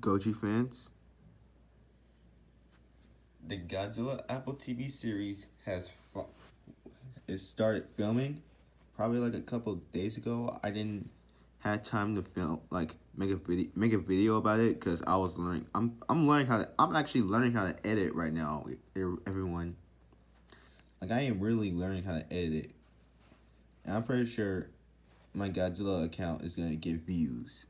Goji fans. The Godzilla Apple TV series it started filming probably like a couple days ago. I didn't have time to film like make a video about it because I was learning. I'm learning how to. I'm actually learning how to edit right now. Everyone, like I am really learning how to edit it. And I'm pretty sure my Godzilla account is gonna get views.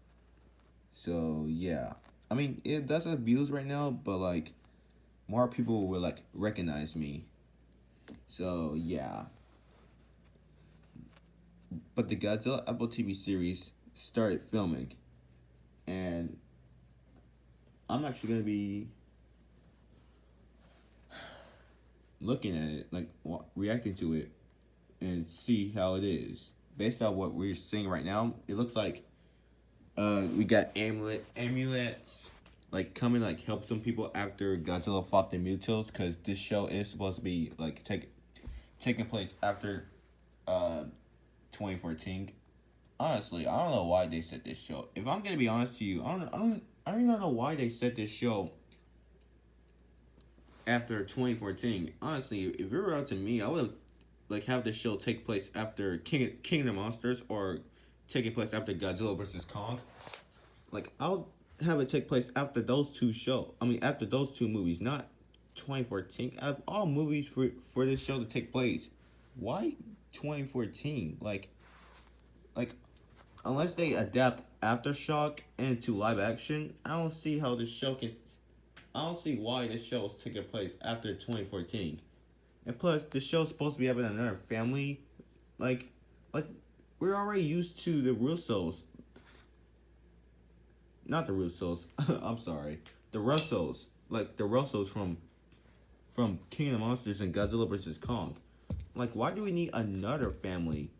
So yeah, I mean it does have views right now, but like more people will like recognize me. So yeah, but the Godzilla Apple TV series started filming, and I'm actually gonna be looking at it, like reacting to it, and see how it is. Based on what we're seeing right now, it looks like we got amulets like coming like help some people after Godzilla fought the Mutos, because this show is supposed to be like taking place after uh 2014. Honestly, I don't know why they set this show. If I'm gonna be honest to you, I don't even know why they set this show after 2014. Honestly, if it were up to me, I would have like have this show take place after King of the Monsters, or taking place after Godzilla versus Kong. Like I'll have it take place after those two show. I mean after those two movies, not 2014. Out of all movies for this show to take place, why 2014? Like unless they adapt Aftershock into live action, I don't see how this show can. I don't see why this show is taking place after 2014. And plus, the show's supposed to be having another family. Like, like we're already used to the Russos. Not the Russos. I'm sorry, the Russos. Like the Russos from King of the Monsters and Godzilla vs Kong. Like, why do we need another family?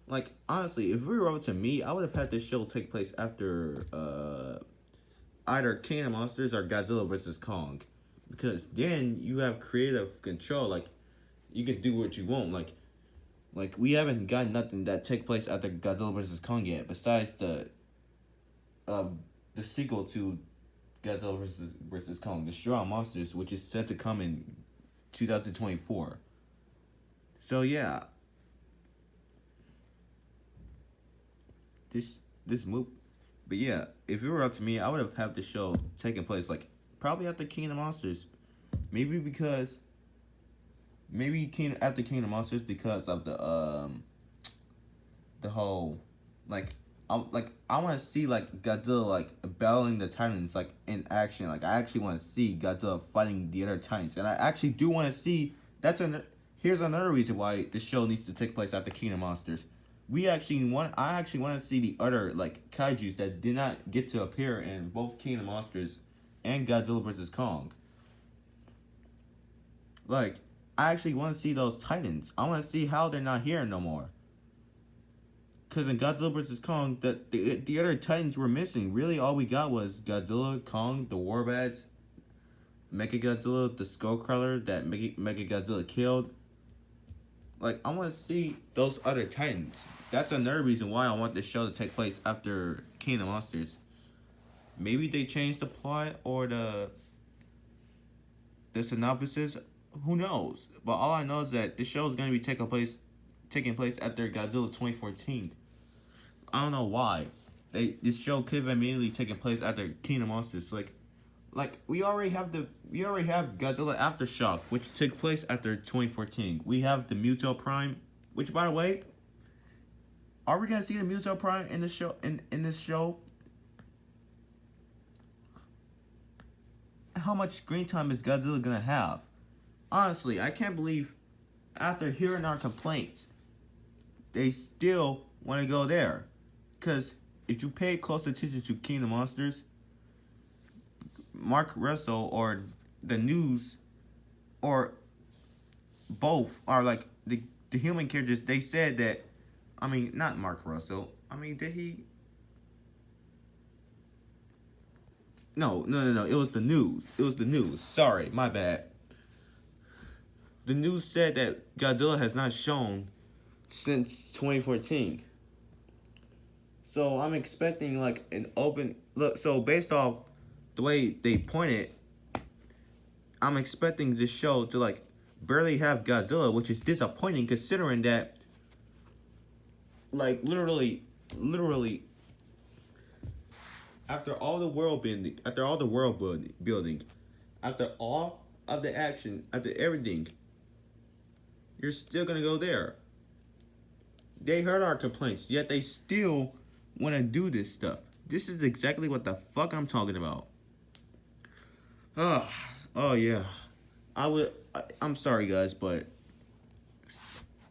Like, honestly, if it were up to me, I would have had this show take place after either King of Monsters or Godzilla vs Kong, because then you have creative control. Like, you can do what you want. Like we haven't got nothing that take place after Godzilla vs Kong yet, besides uh, the sequel to Godzilla vs Kong, The Strong Monsters, which is set to come in 2024. So yeah, this move. But yeah, if it were up to me, I would have had the show taking place like probably after King of the Monsters. Maybe because after King of the Monsters, because of the whole like I want to see like Godzilla like battling the Titans like in action. Like I actually want to see Godzilla fighting the other Titans, and I actually do want to see. Here's another reason why the show needs to take place after King of Monsters. I actually want to see the other like kaiju's that did not get to appear in both King of Monsters and Godzilla vs Kong. Like I actually want to see those Titans. I want to see how they're not here no more. Because in Godzilla vs. Kong, the other Titans were missing. Really, all we got was Godzilla, Kong, the Warbats, Mechagodzilla, the Skullcrawler that Mechagodzilla killed. Like, I want to see those other Titans. That's another reason why I want this show to take place after King of Monsters. Maybe they changed the plot or the synopsis. Who knows? But all I know is that this show is going to be taking place after Godzilla 2014. I don't know why. This show could have immediately taken place after King of Monsters. Like we already have Godzilla Aftershock, which took place after 2014. We have the Muto Prime, which by the way, are we gonna see the Muto Prime in the show in this show? How much screen time is Godzilla gonna have? Honestly, I can't believe after hearing our complaints, they still want to go there. Because if you pay close attention to King of Monsters, Mark Russell or the news or both are like the human characters. They said that, I mean, not Mark Russell. I mean, did he? No. It was the news. Sorry, my bad. The news said that Godzilla has not shown since 2014. So I'm expecting like an open look. So based off the way they pointed, I'm expecting this show to like barely have Godzilla, which is disappointing considering that like literally after all the world building, after all of the action, after everything, you're still gonna go there. They heard our complaints, yet they still want to do this stuff. This is exactly what the fuck I'm talking about. Oh, oh yeah. I'm sorry, guys, but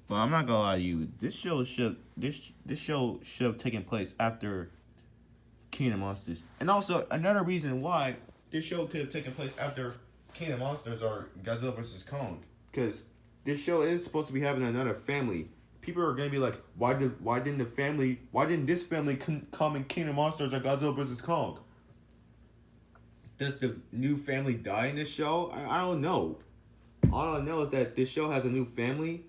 I'm not gonna lie to you. This show should have taken place after King of Monsters, and also another reason why this show could have taken place after King of Monsters or Godzilla vs Kong, because this show is supposed to be having another family. People are gonna be like, why didn't this family come in King of Monsters or Godzilla vs Kong? Does the new family die in this show? I don't know. All I know is that this show has a new family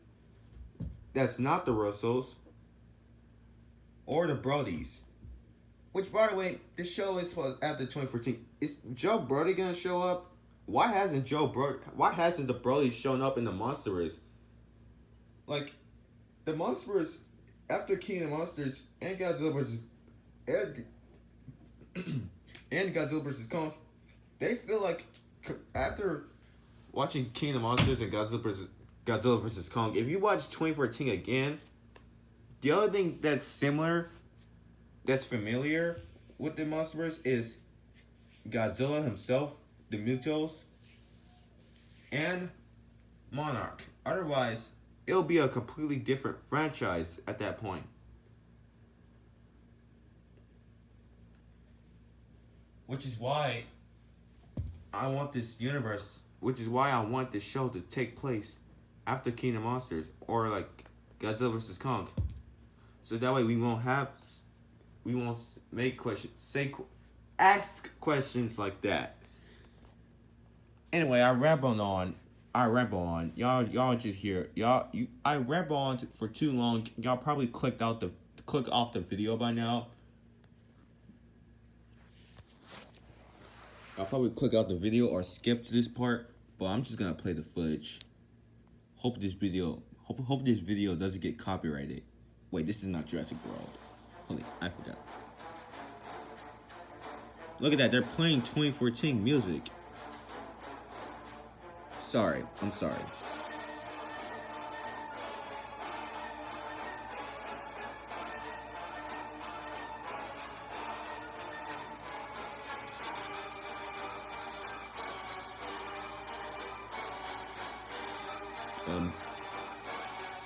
that's not the Russos or the Brodies. Which, by the way, this show is supposed after 2014. Is Joe Brody gonna show up? Why hasn't the Brodies shown up in the Monsterverse? Like, the Monsterverse after King of Monsters and Godzilla vs. and Godzilla vs Kong, they feel like after watching King of Monsters and Godzilla vs Kong, if you watch 2014 again, the other thing that's similar, that's familiar with the Monsterverse is Godzilla himself, the Mutos, and Monarch. Otherwise, it'll be a completely different franchise at that point. Which is why I want this show to take place after King of Monsters or like Godzilla vs Kong. So that way we won't make questions, ask questions like that. Anyway, I ramble on. Y'all just hear I ramble on for too long. Y'all probably click off the video by now. I'll probably click out the video or skip to this part, but I'm just gonna play the footage. Hope this video doesn't get copyrighted. Wait, this is not Jurassic World. Holy, I forgot. Look at that, they're playing 2014 music. I'm sorry.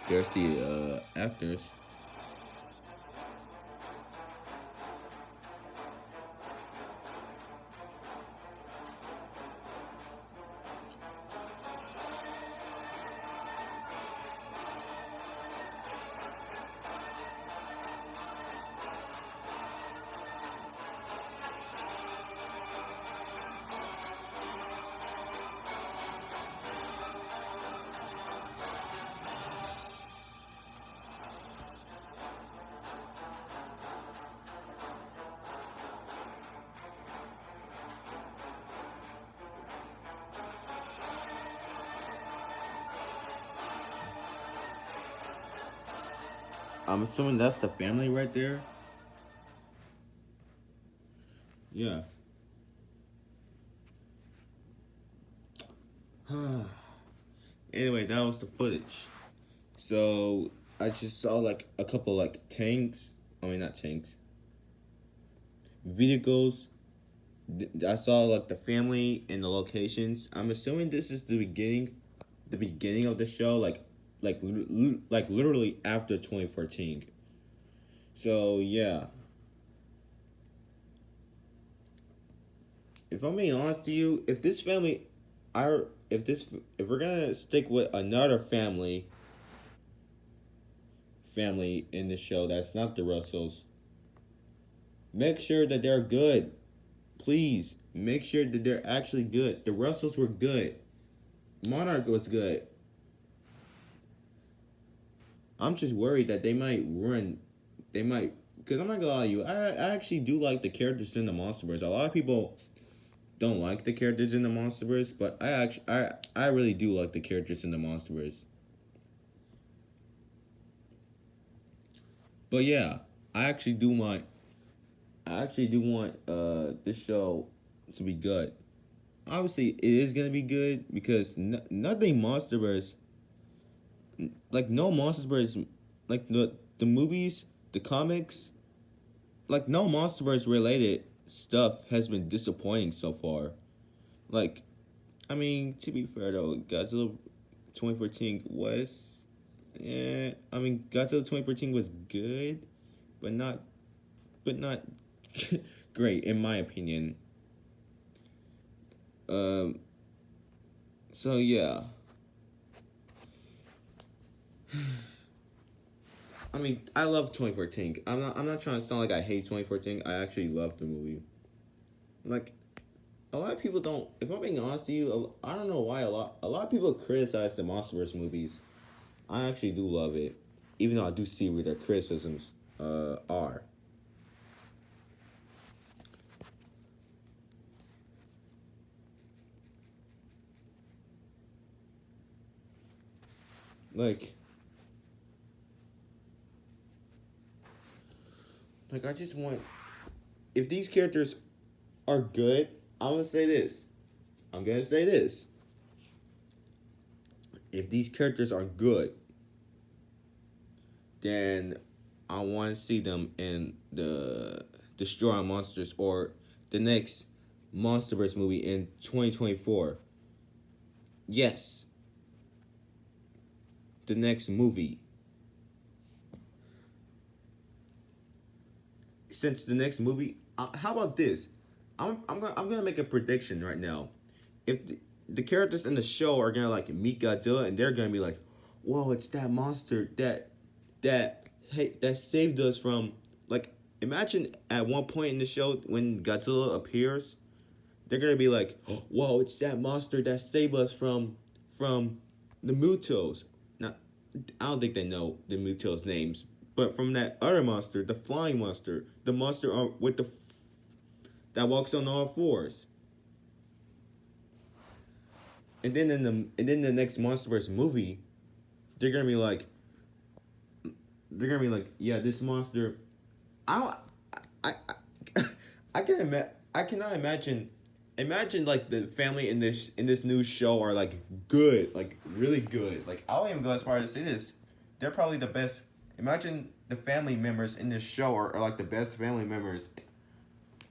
There's the actors. I'm assuming that's the family right there. Yeah. Anyway, that was the footage. So I just saw like a couple like tanks. I mean, not tanks. Vehicles. I saw like the family and the locations. I'm assuming this is the beginning of the show, like literally after 2014. So yeah. If I'm being honest to you, if we're gonna stick with another family in the show that's not the Russells, make sure that they're good. Please make sure that they're actually good. The Russells were good. Monarch was good. I'm just worried that they might because I'm not gonna lie to you, I actually do like the characters in the MonsterVerse. A lot of people don't like the characters in the MonsterVerse, but I really do like the characters in the MonsterVerse. But yeah, I actually do want this show to be good. Obviously, it is gonna be good because nothing MonsterVerse, like no MonsterVerse, like the movies, the comics, like no MonsterVerse related stuff has been disappointing so far. Like, I mean, to be fair though, Godzilla 2014 was, yeah. I mean, Godzilla 2014 was good, but not great in my opinion. Um. So yeah. I mean, I love 2014. I'm not trying to sound like I hate 2014. I actually love the movie. Like, a lot of people don't. If I'm being honest to you, I don't know why a lot of people criticize the MonsterVerse movies. I actually do love it, even though I do see where their criticisms are. Like, I just want, if these characters are good, I'm gonna say this. I'm gonna say this. If these characters are good, then I want to see them in the Destroy Monsters or the next MonsterVerse movie in 2024. Yes, the next movie. Since the next movie, how about this? I'm gonna make a prediction right now. If the characters in the show are gonna like meet Godzilla and they're gonna be like, "Whoa, it's that monster that saved us from like." Imagine at one point in the show when Godzilla appears, they're gonna be like, "Whoa, it's that monster that saved us from the Mutos." Now, I don't think they know the Mutos names, but from that other monster, the flying monster, the monster with the that walks on all fours. And then the next MonsterVerse movie, they're gonna be like, yeah, this monster. I don't. I I can I cannot imagine. Imagine like the family in this new show are like good, like really good. Like I won't even go as far as to say this. They're probably the best. Imagine the family members in this show are like the best family members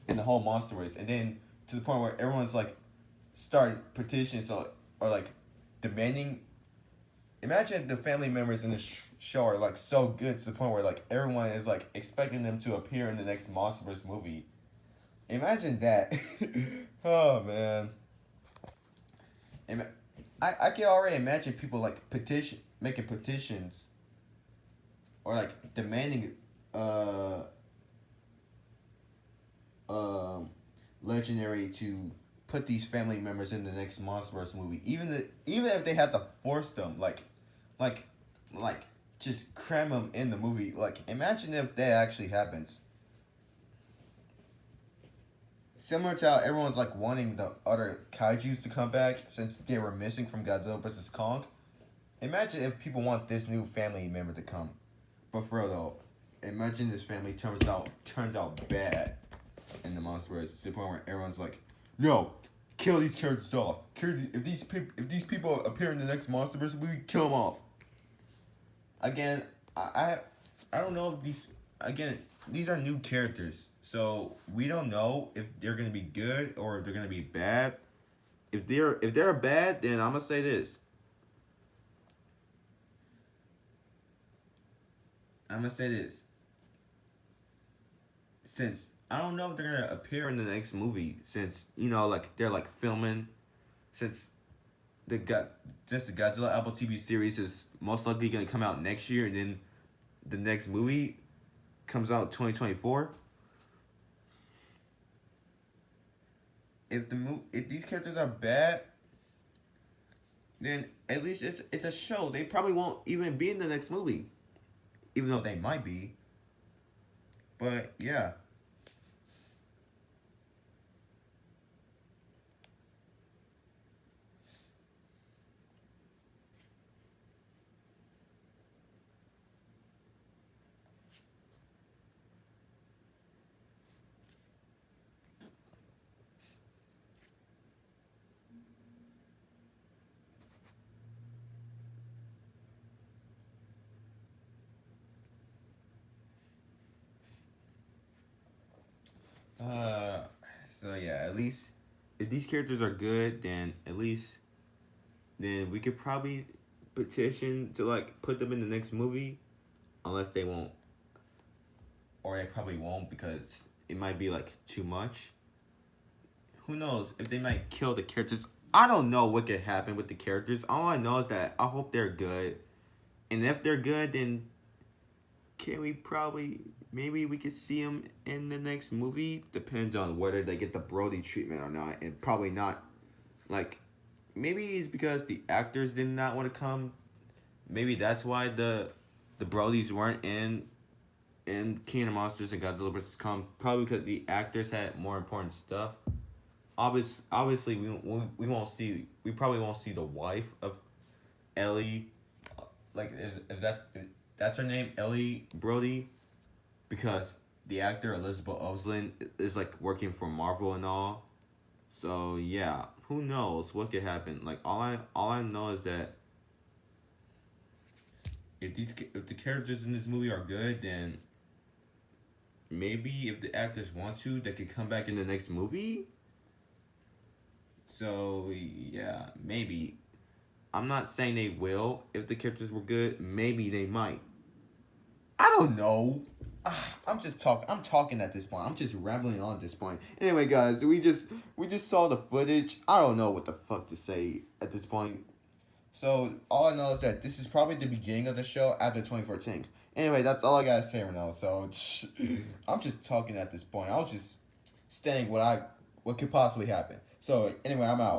in the whole monster race, and then to the point where everyone's like starting petitions or like demanding. Imagine the family members in this show are like so good to the point where like everyone is like expecting them to appear in the next Monsterverse movie. Imagine that. Oh man. I can already imagine people like making petitions or like demanding uh um legendary to put these family members in the next Monsterverse movie. Even if they had to force them, like like just cram them in the movie. Like imagine if that actually happens. Similar to how everyone's like wanting the other kaiju's to come back since they were missing from Godzilla vs Kong. Imagine if people want this new family member to come. But for real though, imagine this family turns out bad in the Monsterverse to the point where everyone's like, no, kill these characters off. If these people appear in the next Monsterverse movie, kill them off. Again, I don't know if these are new characters, so we don't know if they're gonna be good or if they're gonna be bad. If they're bad, then I'm gonna say this. I'm gonna say this. Since I don't know if they're gonna appear in the next movie, since like they're like filming, since the got just the Godzilla Apple TV series is most likely gonna come out next year, and then the next movie comes out 2024. If these characters are bad, then at least it's a show. They probably won't even be in the next movie, even though they might be. But yeah. Uh, so yeah, at least if these characters are good, then at least then we could probably petition to like put them in the next movie, unless they won't, or they probably won't because it might be like too much. Who knows if they might kill the characters? I don't know what could happen with the characters. All I know is that I hope they're good, and if they're good, then can we probably maybe we could see them in the next movie? Depends on whether they get the Brody treatment or not, and probably not. Like maybe it's because the actors did not want to come. Maybe that's why the Brodies weren't in King of Monsters and Godzilla vs Kong. Probably because the actors had more important stuff. Obviously, we won't see. We probably won't see the wife of Ellie. Like, is that that's her name, Ellie Brody? Because the actor Elizabeth Olsen is like working for Marvel and all. So yeah, who knows what could happen? Like all I know is that if the characters in this movie are good, then maybe if the actors want to, they could come back in the next movie. So yeah, maybe. I'm not saying they will. If the characters were good, maybe they might. I don't know. I'm talking at this point. I'm just rambling on at this point. Anyway, guys, we just saw the footage. I don't know what the fuck to say at this point. So all I know is that this is probably the beginning of the show after 2014. Anyway, that's all I gotta say right now. So I'm just talking at this point. I was just stating what could possibly happen. So anyway, I'm out.